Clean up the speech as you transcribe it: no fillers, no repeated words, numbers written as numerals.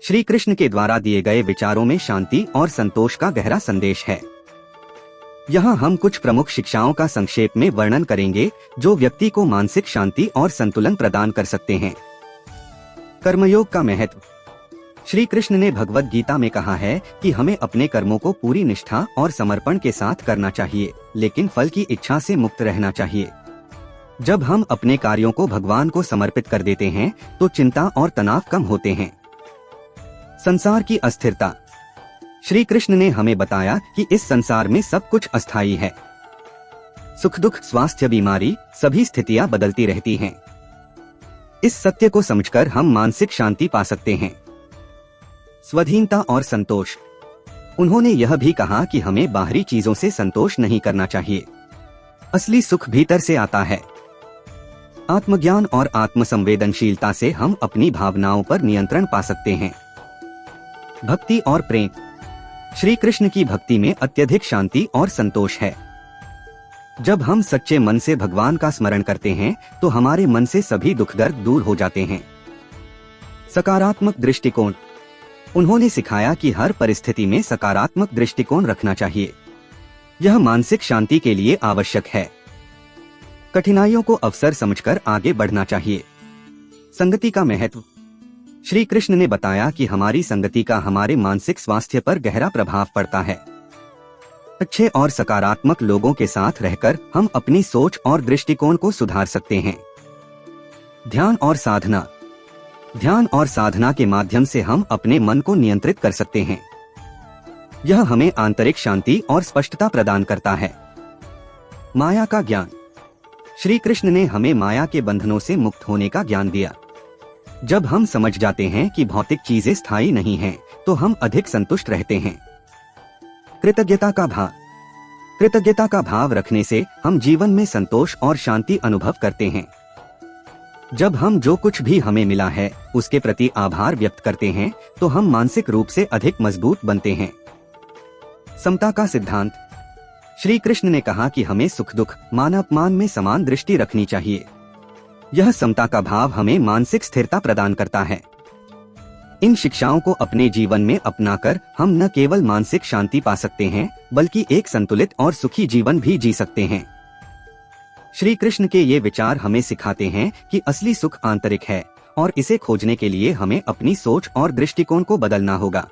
श्री कृष्ण के द्वारा दिए गए विचारों में शांति और संतोष का गहरा संदेश है। यहाँ हम कुछ प्रमुख शिक्षाओं का संक्षेप में वर्णन करेंगे जो व्यक्ति को मानसिक शांति और संतुलन प्रदान कर सकते हैं। कर्मयोग का महत्व। श्री कृष्ण ने भगवद गीता में कहा है कि हमें अपने कर्मों को पूरी निष्ठा और समर्पण के साथ करना चाहिए, लेकिन फल की इच्छा से मुक्त रहना चाहिए। जब हम अपने कार्यों को भगवान को समर्पित कर देते हैं तो चिंता और तनाव कम होते हैं। संसार की अस्थिरता। श्री कृष्ण ने हमें बताया कि इस संसार में सब कुछ अस्थायी है। सुख दुख, स्वास्थ्य, बीमारी, सभी स्थितियां बदलती रहती हैं। इस सत्य को समझकर हम मानसिक शांति पा सकते हैं। स्वाधीनता और संतोष। उन्होंने यह भी कहा कि हमें बाहरी चीजों से संतोष नहीं करना चाहिए। असली सुख भीतर से आता है। आत्मज्ञान और आत्मसंवेदनशीलता से हम अपनी भावनाओं पर नियंत्रण पा सकते हैं। भक्ति और प्रेम। श्री कृष्ण की भक्ति में अत्यधिक शांति और संतोष है। जब हम सच्चे मन से भगवान का स्मरण करते हैं तो हमारे मन से सभी दुख दर्द दूर हो जाते हैं। सकारात्मक दृष्टिकोण। उन्होंने सिखाया कि हर परिस्थिति में सकारात्मक दृष्टिकोण रखना चाहिए। यह मानसिक शांति के लिए आवश्यक है। कठिनाइयों को अवसर समझकर आगे बढ़ना चाहिए। संगति का महत्व। श्री कृष्ण ने बताया कि हमारी संगति का हमारे मानसिक स्वास्थ्य पर गहरा प्रभाव पड़ता है। अच्छे और सकारात्मक लोगों के साथ रहकर हम अपनी सोच और दृष्टिकोण को सुधार सकते हैं। ध्यान और साधना। ध्यान और साधना के माध्यम से हम अपने मन को नियंत्रित कर सकते हैं। यह हमें आंतरिक शांति और स्पष्टता प्रदान करता है। माया का ज्ञान। श्री कृष्ण ने हमें माया के बंधनों से मुक्त होने का ज्ञान दिया। जब हम समझ जाते हैं कि भौतिक चीजें स्थायी नहीं हैं, तो हम अधिक संतुष्ट रहते हैं। कृतज्ञता का भाव। कृतज्ञता का भाव रखने से हम जीवन में संतोष और शांति अनुभव करते हैं। जब हम जो कुछ भी हमें मिला है उसके प्रति आभार व्यक्त करते हैं तो हम मानसिक रूप से अधिक मजबूत बनते हैं। समता का सिद्धांत। श्री कृष्ण ने कहा कि हमें सुख दुख, मान अपमान में समान दृष्टि रखनी चाहिए। यह समता का भाव हमें मानसिक स्थिरता प्रदान करता है। इन शिक्षाओं को अपने जीवन में अपनाकर हम न केवल मानसिक शांति पा सकते हैं बल्कि एक संतुलित और सुखी जीवन भी जी सकते हैं। श्री कृष्ण के ये विचार हमें सिखाते हैं कि असली सुख आंतरिक है और इसे खोजने के लिए हमें अपनी सोच और दृष्टिकोण को बदलना होगा।